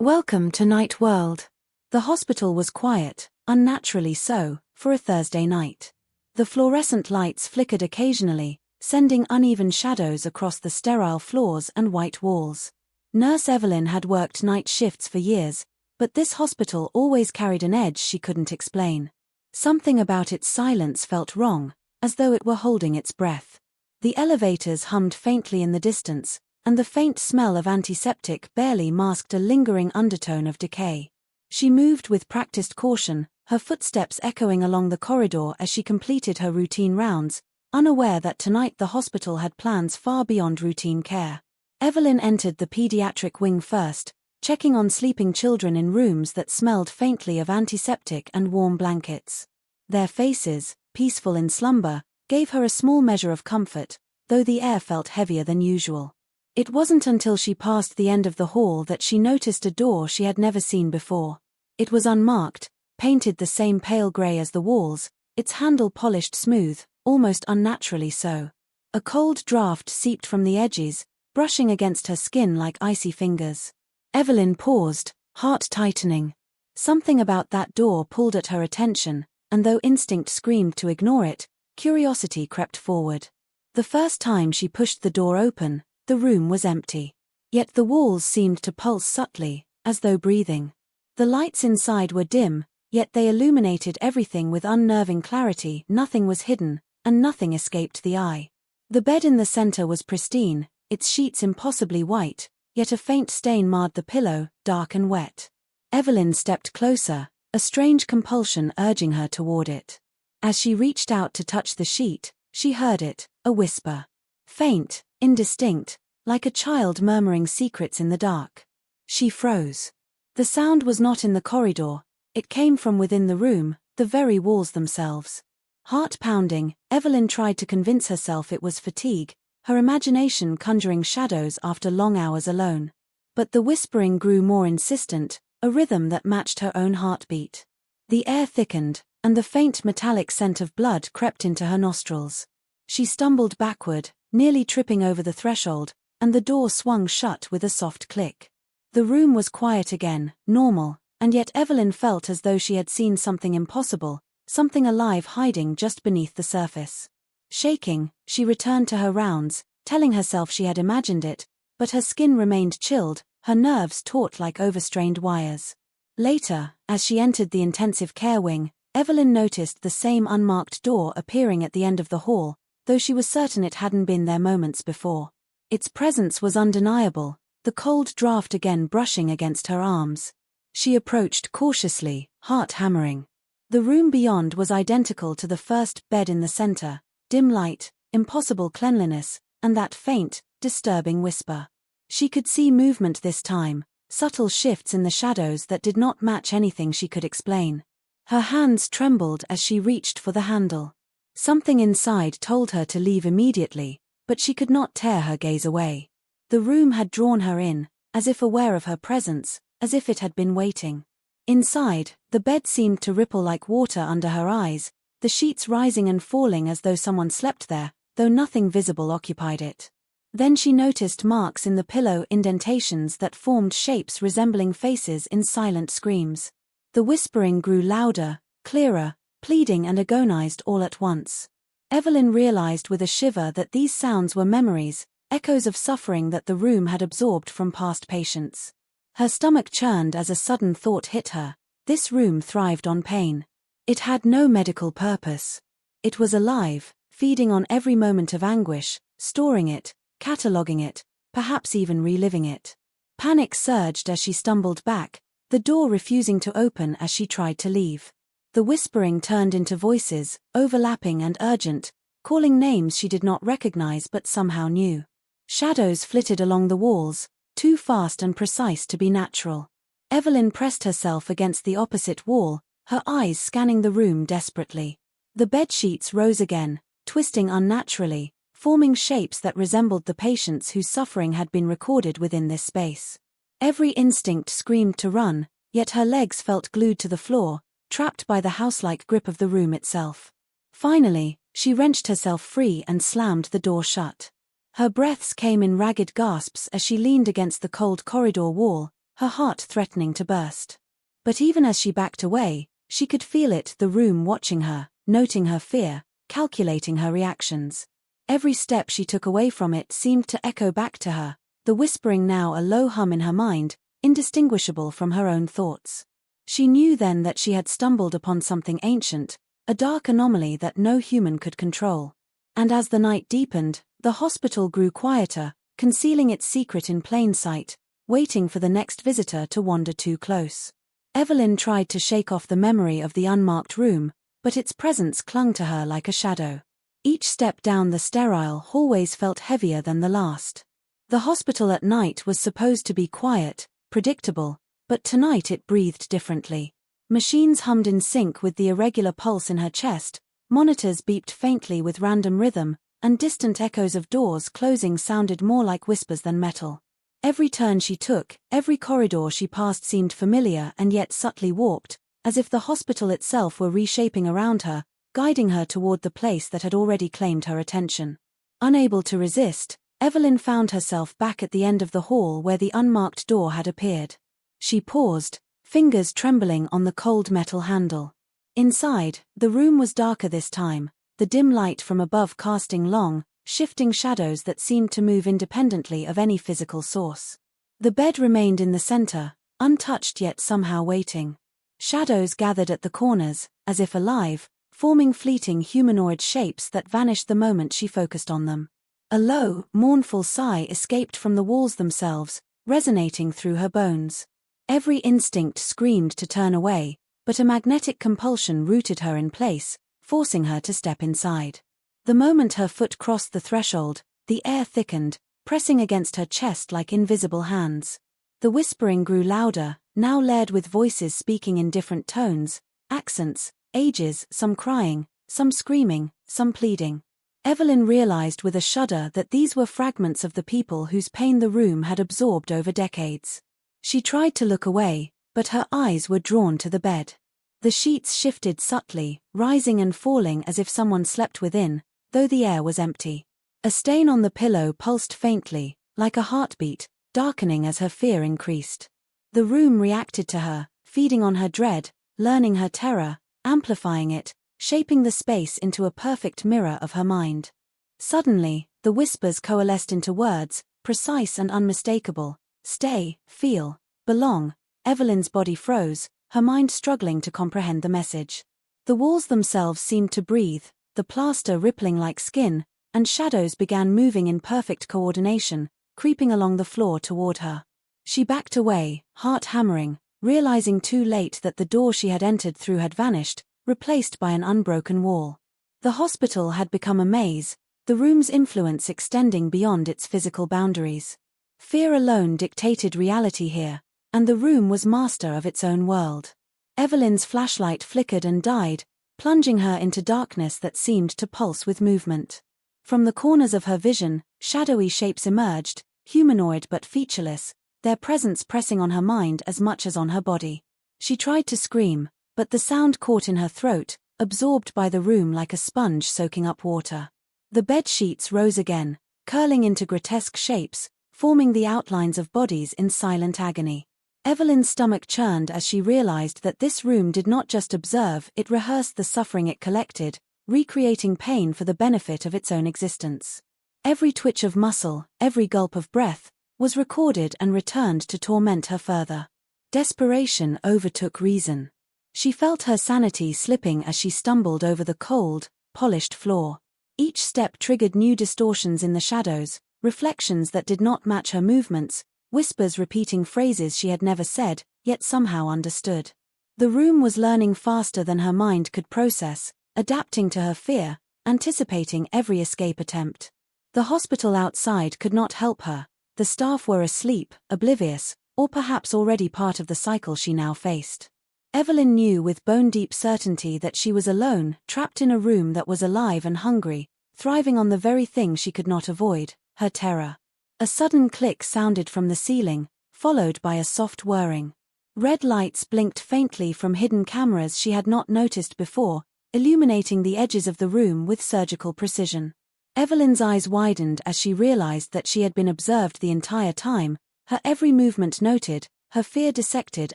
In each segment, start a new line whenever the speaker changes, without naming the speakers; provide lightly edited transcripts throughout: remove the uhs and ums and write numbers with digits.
Welcome to Night World. The hospital was quiet, unnaturally so, for a Thursday night. The fluorescent lights flickered occasionally, sending uneven shadows across the sterile floors and white walls. Nurse Evelyn had worked night shifts for years, but this hospital always carried an edge she couldn't explain. Something about its silence felt wrong, as though it were holding its breath. The elevators hummed faintly in the distance, and the faint smell of antiseptic barely masked a lingering undertone of decay. She moved with practiced caution, her footsteps echoing along the corridor as she completed her routine rounds, unaware that tonight the hospital had plans far beyond routine care. Evelyn entered the pediatric wing first, checking on sleeping children in rooms that smelled faintly of antiseptic and warm blankets. Their faces, peaceful in slumber, gave her a small measure of comfort, though the air felt heavier than usual. It wasn't until she passed the end of the hall that she noticed a door she had never seen before. It was unmarked, painted the same pale grey as the walls, its handle polished smooth, almost unnaturally so. A cold draft seeped from the edges, brushing against her skin like icy fingers. Evelyn paused, heart tightening. Something about that door pulled at her attention, and though instinct screamed to ignore it, curiosity crept forward. The first time she pushed the door open, the room was empty. Yet the walls seemed to pulse subtly, as though breathing. The lights inside were dim, yet they illuminated everything with unnerving clarity. Nothing was hidden, and nothing escaped the eye. The bed in the center was pristine, its sheets impossibly white, yet a faint stain marred the pillow, dark and wet. Evelyn stepped closer, a strange compulsion urging her toward it. As she reached out to touch the sheet, she heard it, a whisper. Faint, indistinct, like a child murmuring secrets in the dark. She froze. The sound was not in the corridor, it came from within the room, the very walls themselves. Heart pounding, Evelyn tried to convince herself it was fatigue, her imagination conjuring shadows after long hours alone. But the whispering grew more insistent, a rhythm that matched her own heartbeat. The air thickened, and the faint metallic scent of blood crept into her nostrils. She stumbled backward, nearly tripping over the threshold, and the door swung shut with a soft click. The room was quiet again, normal, and yet Evelyn felt as though she had seen something impossible, something alive hiding just beneath the surface. Shaking, she returned to her rounds, telling herself she had imagined it, but her skin remained chilled, her nerves taut like overstrained wires. Later, as she entered the intensive care wing, Evelyn noticed the same unmarked door appearing at the end of the hall, though she was certain it hadn't been there moments before. Its presence was undeniable, the cold draft again brushing against her arms. She approached cautiously, heart hammering. The room beyond was identical to the first bed in the center, dim light, impossible cleanliness, and that faint, disturbing whisper. She could see movement this time, subtle shifts in the shadows that did not match anything she could explain. Her hands trembled as she reached for the handle. Something inside told her to leave immediately, but she could not tear her gaze away. The room had drawn her in, as if aware of her presence, as if it had been waiting. Inside, the bed seemed to ripple like water under her eyes, the sheets rising and falling as though someone slept there, though nothing visible occupied it. Then she noticed marks in the pillow, indentations that formed shapes resembling faces in silent screams. The whispering grew louder, clearer, pleading and agonized all at once. Evelyn realized with a shiver that these sounds were memories, echoes of suffering that the room had absorbed from past patients. Her stomach churned as a sudden thought hit her. This room thrived on pain. It had no medical purpose. It was alive, feeding on every moment of anguish, storing it, cataloguing it, perhaps even reliving it. Panic surged as she stumbled back, the door refusing to open as she tried to leave. The whispering turned into voices, overlapping and urgent, calling names she did not recognize but somehow knew. Shadows flitted along the walls, too fast and precise to be natural. Evelyn pressed herself against the opposite wall, her eyes scanning the room desperately. The bedsheets rose again, twisting unnaturally, forming shapes that resembled the patients whose suffering had been recorded within this space. Every instinct screamed to run, yet her legs felt glued to the floor, trapped by the house-like grip of the room itself. Finally, she wrenched herself free and slammed the door shut. Her breaths came in ragged gasps as she leaned against the cold corridor wall, her heart threatening to burst. But even as she backed away, she could feel it, the room watching her, noting her fear, calculating her reactions. Every step she took away from it seemed to echo back to her, the whispering now a low hum in her mind, indistinguishable from her own thoughts. She knew then that she had stumbled upon something ancient, a dark anomaly that no human could control. And as the night deepened, the hospital grew quieter, concealing its secret in plain sight, waiting for the next visitor to wander too close. Evelyn tried to shake off the memory of the unmarked room, but its presence clung to her like a shadow. Each step down the sterile hallways felt heavier than the last. The hospital at night was supposed to be quiet, predictable, but tonight it breathed differently. Machines hummed in sync with the irregular pulse in her chest, monitors beeped faintly with random rhythm, and distant echoes of doors closing sounded more like whispers than metal. Every turn she took, every corridor she passed seemed familiar and yet subtly warped, as if the hospital itself were reshaping around her, guiding her toward the place that had already claimed her attention. Unable to resist, Evelyn found herself back at the end of the hall where the unmarked door had appeared. She paused, fingers trembling on the cold metal handle. Inside, the room was darker this time, the dim light from above casting long, shifting shadows that seemed to move independently of any physical source. The bed remained in the center, untouched yet somehow waiting. Shadows gathered at the corners, as if alive, forming fleeting humanoid shapes that vanished the moment she focused on them. A low, mournful sigh escaped from the walls themselves, resonating through her bones. Every instinct screamed to turn away, but a magnetic compulsion rooted her in place, forcing her to step inside. The moment her foot crossed the threshold, the air thickened, pressing against her chest like invisible hands. The whispering grew louder, now layered with voices speaking in different tones, accents, ages, some crying, some screaming, some pleading. Evelyn realized with a shudder that these were fragments of the people whose pain the room had absorbed over decades. She tried to look away, but her eyes were drawn to the bed. The sheets shifted subtly, rising and falling as if someone slept within, though the air was empty. A stain on the pillow pulsed faintly, like a heartbeat, darkening as her fear increased. The room reacted to her, feeding on her dread, learning her terror, amplifying it, shaping the space into a perfect mirror of her mind. Suddenly, the whispers coalesced into words, precise and unmistakable. Stay, feel, belong. Evelyn's body froze, her mind struggling to comprehend the message. The walls themselves seemed to breathe, the plaster rippling like skin, and shadows began moving in perfect coordination, creeping along the floor toward her. She backed away, heart hammering, realizing too late that the door she had entered through had vanished, replaced by an unbroken wall. The hospital had become a maze, the room's influence extending beyond its physical boundaries. Fear alone dictated reality here, and the room was master of its own world. Evelyn's flashlight flickered and died, plunging her into darkness that seemed to pulse with movement. From the corners of her vision, shadowy shapes emerged, humanoid but featureless, their presence pressing on her mind as much as on her body. She tried to scream, but the sound caught in her throat, absorbed by the room like a sponge soaking up water. The bed sheets rose again, curling into grotesque shapes, forming the outlines of bodies in silent agony. Evelyn's stomach churned as she realized that this room did not just observe, it rehearsed the suffering it collected, recreating pain for the benefit of its own existence. Every twitch of muscle, every gulp of breath, was recorded and returned to torment her further. Desperation overtook reason. She felt her sanity slipping as she stumbled over the cold, polished floor. Each step triggered new distortions in the shadows, reflections that did not match her movements, whispers repeating phrases she had never said, yet somehow understood. The room was learning faster than her mind could process, adapting to her fear, anticipating every escape attempt. The hospital outside could not help her. The staff were asleep, oblivious, or perhaps already part of the cycle she now faced. Evelyn knew with bone-deep certainty that she was alone, trapped in a room that was alive and hungry, thriving on the very thing she could not avoid, her terror. A sudden click sounded from the ceiling, followed by a soft whirring. Red lights blinked faintly from hidden cameras she had not noticed before, illuminating the edges of the room with surgical precision. Evelyn's eyes widened as she realized that she had been observed the entire time, her every movement noted, her fear dissected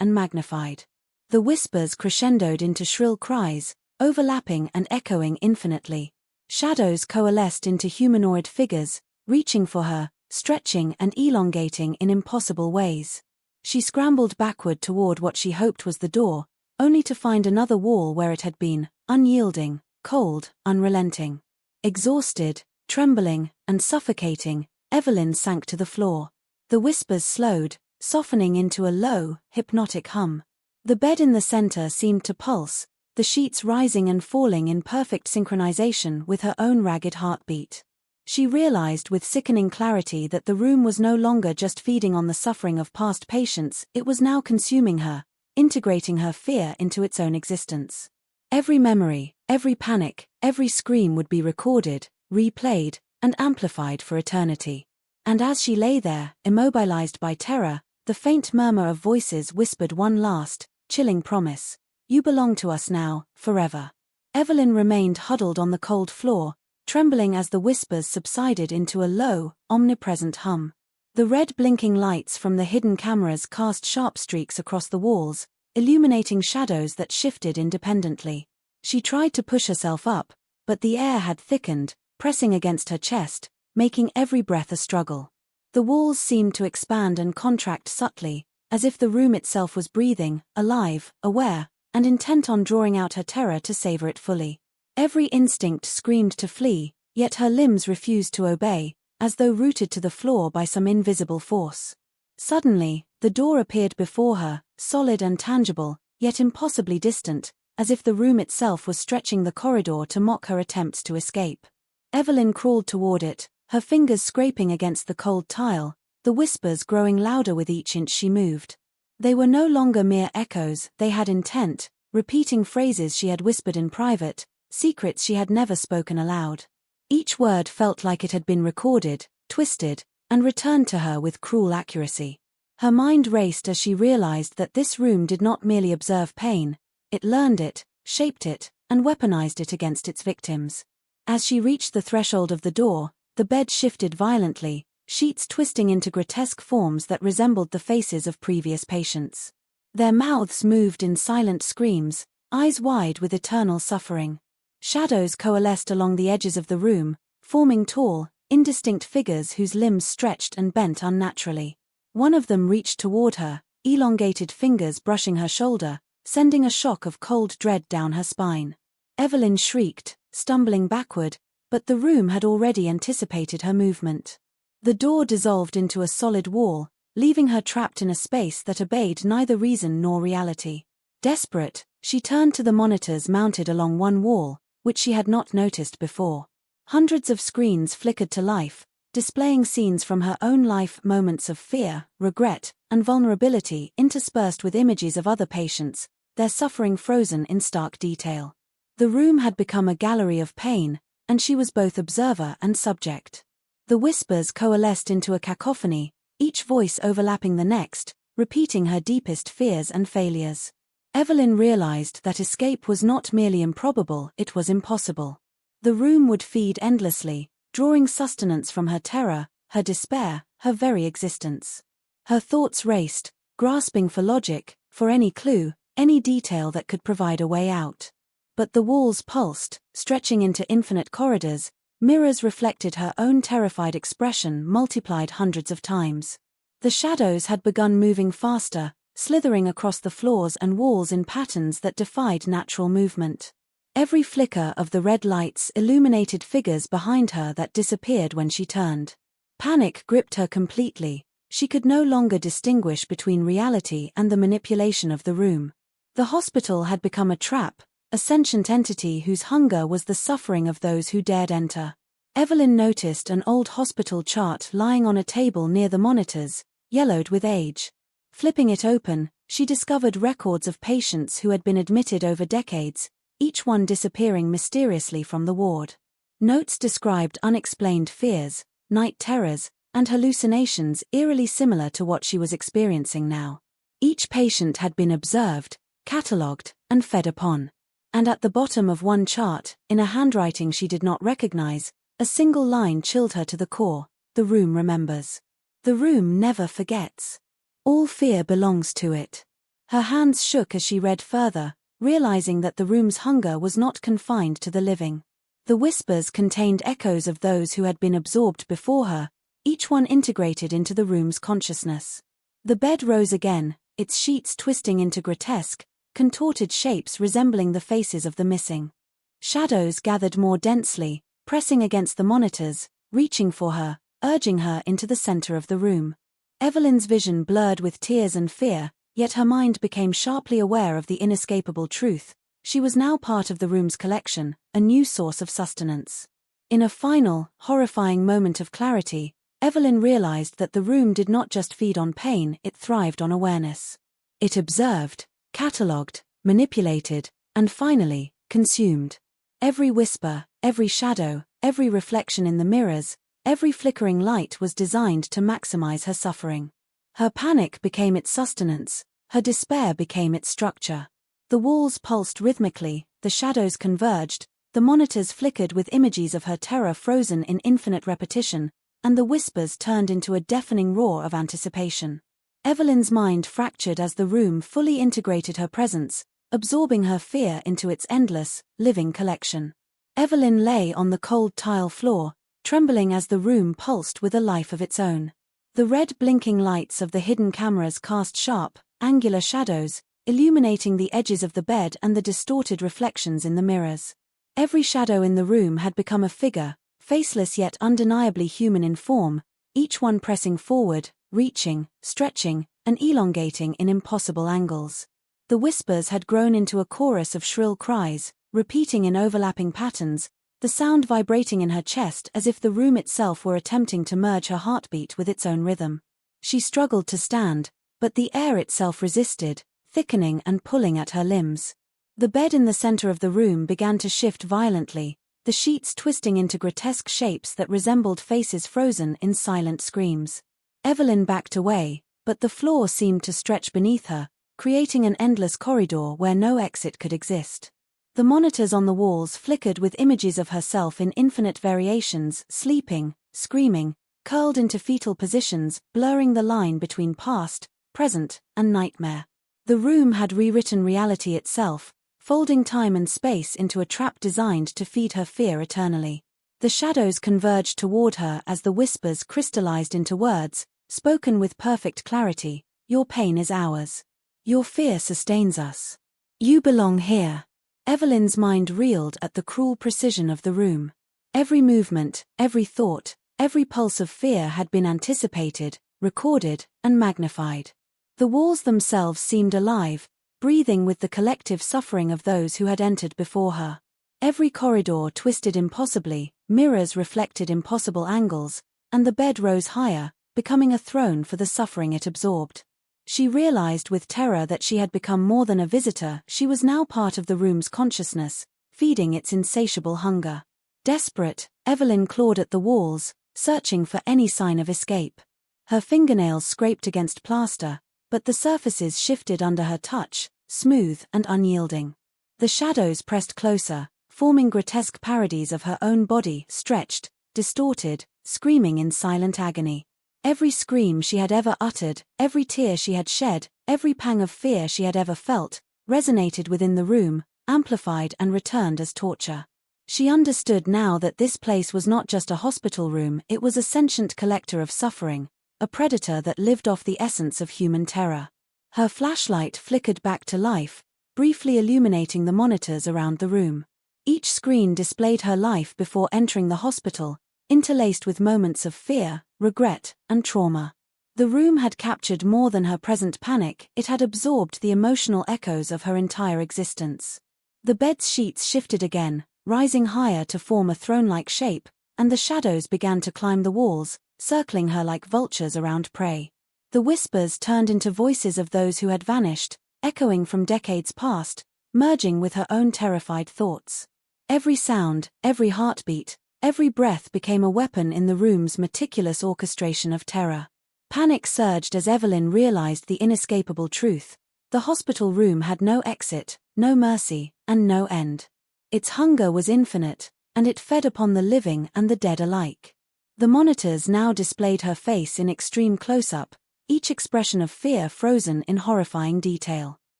and magnified. The whispers crescendoed into shrill cries, overlapping and echoing infinitely. Shadows coalesced into humanoid figures, reaching for her, stretching and elongating in impossible ways. She scrambled backward toward what she hoped was the door, only to find another wall where it had been, unyielding, cold, unrelenting. Exhausted, trembling, and suffocating, Evelyn sank to the floor. The whispers slowed, softening into a low, hypnotic hum. The bed in the center seemed to pulse, the sheets rising and falling in perfect synchronization with her own ragged heartbeat. She realized with sickening clarity that the room was no longer just feeding on the suffering of past patients, it was now consuming her, integrating her fear into its own existence. Every memory, every panic, every scream would be recorded, replayed, and amplified for eternity. And as she lay there, immobilized by terror, the faint murmur of voices whispered one last, chilling promise. You belong to us now, forever. Evelyn remained huddled on the cold floor, trembling as the whispers subsided into a low, omnipresent hum. The red blinking lights from the hidden cameras cast sharp streaks across the walls, illuminating shadows that shifted independently. She tried to push herself up, but the air had thickened, pressing against her chest, making every breath a struggle. The walls seemed to expand and contract subtly, as if the room itself was breathing, alive, aware, and intent on drawing out her terror to savor it fully. Every instinct screamed to flee, yet her limbs refused to obey, as though rooted to the floor by some invisible force. Suddenly, the door appeared before her, solid and tangible, yet impossibly distant, as if the room itself was stretching the corridor to mock her attempts to escape. Evelyn crawled toward it, her fingers scraping against the cold tile, the whispers growing louder with each inch she moved. They were no longer mere echoes, they had intent, repeating phrases she had whispered in private, secrets she had never spoken aloud. Each word felt like it had been recorded, twisted, and returned to her with cruel accuracy. Her mind raced as she realized that this room did not merely observe pain, it learned it, shaped it, and weaponized it against its victims. As she reached the threshold of the door, the bed shifted violently, sheets twisting into grotesque forms that resembled the faces of previous patients. Their mouths moved in silent screams, eyes wide with eternal suffering. Shadows coalesced along the edges of the room, forming tall, indistinct figures whose limbs stretched and bent unnaturally. One of them reached toward her, elongated fingers brushing her shoulder, sending a shock of cold dread down her spine. Evelyn shrieked, stumbling backward, but the room had already anticipated her movement. The door dissolved into a solid wall, leaving her trapped in a space that obeyed neither reason nor reality. Desperate, she turned to the monitors mounted along one wall, which she had not noticed before. Hundreds of screens flickered to life, displaying scenes from her own life, moments of fear, regret, and vulnerability interspersed with images of other patients, their suffering frozen in stark detail. The room had become a gallery of pain, and she was both observer and subject. The whispers coalesced into a cacophony, each voice overlapping the next, repeating her deepest fears and failures. Evelyn realized that escape was not merely improbable, it was impossible. The room would feed endlessly, drawing sustenance from her terror, her despair, her very existence. Her thoughts raced, grasping for logic, for any clue, any detail that could provide a way out. But the walls pulsed, stretching into infinite corridors, mirrors reflected her own terrified expression multiplied hundreds of times. The shadows had begun moving faster, slithering across the floors and walls in patterns that defied natural movement. Every flicker of the red lights illuminated figures behind her that disappeared when she turned. Panic gripped her completely. She could no longer distinguish between reality and the manipulation of the room. The hospital had become a trap, a sentient entity whose hunger was the suffering of those who dared enter. Evelyn noticed an old hospital chart lying on a table near the monitors, yellowed with age. Flipping it open, she discovered records of patients who had been admitted over decades, each one disappearing mysteriously from the ward. Notes described unexplained fears, night terrors, and hallucinations eerily similar to what she was experiencing now. Each patient had been observed, catalogued, and fed upon. And at the bottom of one chart, in a handwriting she did not recognize, a single line chilled her to the core: the room remembers. The room never forgets. All fear belongs to it. Her hands shook as she read further, realizing that the room's hunger was not confined to the living. The whispers contained echoes of those who had been absorbed before her, each one integrated into the room's consciousness. The bed rose again, its sheets twisting into grotesque, contorted shapes resembling the faces of the missing. Shadows gathered more densely, pressing against the monitors, reaching for her, urging her into the center of the room. Evelyn's vision blurred with tears and fear, yet her mind became sharply aware of the inescapable truth. She was now part of the room's collection, a new source of sustenance. In a final, horrifying moment of clarity, Evelyn realized that the room did not just feed on pain, it thrived on awareness. It observed, catalogued, manipulated, and finally, consumed. Every whisper, every shadow, every reflection in the mirrors, every flickering light was designed to maximize her suffering. Her panic became its sustenance, her despair became its structure. The walls pulsed rhythmically, the shadows converged, the monitors flickered with images of her terror frozen in infinite repetition, and the whispers turned into a deafening roar of anticipation. Evelyn's mind fractured as the room fully integrated her presence, absorbing her fear into its endless, living collection. Evelyn lay on the cold tile floor, trembling as the room pulsed with a life of its own. The red blinking lights of the hidden cameras cast sharp, angular shadows, illuminating the edges of the bed and the distorted reflections in the mirrors. Every shadow in the room had become a figure, faceless yet undeniably human in form, each one pressing forward, reaching, stretching, and elongating in impossible angles. The whispers had grown into a chorus of shrill cries, repeating in overlapping patterns, the sound vibrating in her chest as if the room itself were attempting to merge her heartbeat with its own rhythm. She struggled to stand, but the air itself resisted, thickening and pulling at her limbs. The bed in the center of the room began to shift violently, the sheets twisting into grotesque shapes that resembled faces frozen in silent screams. Evelyn backed away, but the floor seemed to stretch beneath her, creating an endless corridor where no exit could exist. The monitors on the walls flickered with images of herself in infinite variations, sleeping, screaming, curled into fetal positions, blurring the line between past, present, and nightmare. The room had rewritten reality itself, folding time and space into a trap designed to feed her fear eternally. The shadows converged toward her as the whispers crystallized into words, spoken with perfect clarity. Your pain is ours. Your fear sustains us. You belong here. Evelyn's mind reeled at the cruel precision of the room. Every movement, every thought, every pulse of fear had been anticipated, recorded, and magnified. The walls themselves seemed alive, breathing with the collective suffering of those who had entered before her. Every corridor twisted impossibly, mirrors reflected impossible angles, and the bed rose higher, becoming a throne for the suffering it absorbed. She realized with terror that she had become more than a visitor, she was now part of the room's consciousness, feeding its insatiable hunger. Desperate, Evelyn clawed at the walls, searching for any sign of escape. Her fingernails scraped against plaster, but the surfaces shifted under her touch, smooth and unyielding. The shadows pressed closer, forming grotesque parodies of her own body, stretched, distorted, screaming in silent agony. Every scream she had ever uttered, every tear she had shed, every pang of fear she had ever felt, resonated within the room, amplified and returned as torture. She understood now that this place was not just a hospital room, it was a sentient collector of suffering, a predator that lived off the essence of human terror. Her flashlight flickered back to life, briefly illuminating the monitors around the room. Each screen displayed her life before entering the hospital, interlaced with moments of fear, regret, and trauma. The room had captured more than her present panic, it had absorbed the emotional echoes of her entire existence. The bed's sheets shifted again, rising higher to form a throne-like shape, and the shadows began to climb the walls, circling her like vultures around prey. The whispers turned into voices of those who had vanished, echoing from decades past, merging with her own terrified thoughts. Every sound, every heartbeat, every breath became a weapon in the room's meticulous orchestration of terror. Panic surged as Evelyn realized the inescapable truth. The hospital room had no exit, no mercy, and no end. Its hunger was infinite, and it fed upon the living and the dead alike. The monitors now displayed her face in extreme close-up, each expression of fear frozen in horrifying detail.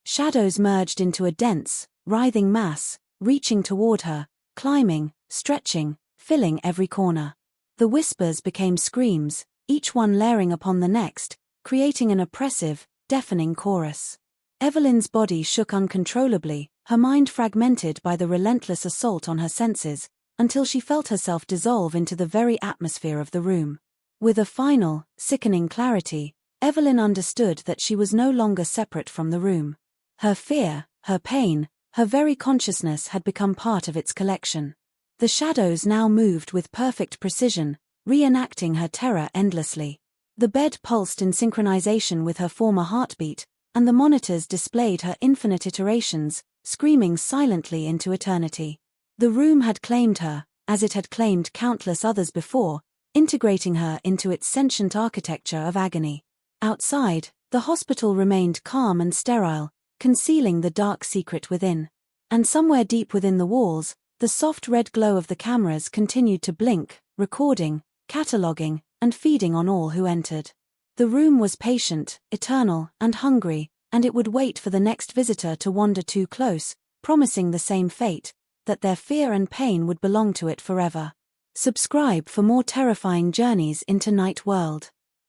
Shadows merged into a dense, writhing mass, reaching toward her, climbing, stretching, filling every corner. The whispers became screams, each one layering upon the next, creating an oppressive, deafening chorus. Evelyn's body shook uncontrollably, her mind fragmented by the relentless assault on her senses, until she felt herself dissolve into the very atmosphere of the room. With a final, sickening clarity, Evelyn understood that she was no longer separate from the room. Her fear, her pain, her very consciousness had become part of its collection. The shadows now moved with perfect precision, reenacting her terror endlessly. The bed pulsed in synchronization with her former heartbeat, and the monitors displayed her infinite iterations, screaming silently into eternity. The room had claimed her, as it had claimed countless others before, integrating her into its sentient architecture of agony. Outside, the hospital remained calm and sterile, concealing the dark secret within. And somewhere deep within the walls, the soft red glow of the cameras continued to blink, recording, cataloging, and feeding on all who entered. The room was patient, eternal, and hungry, and it would wait for the next visitor to wander too close, promising the same fate, that their fear and pain would belong to it forever. Subscribe for more terrifying journeys into Night World.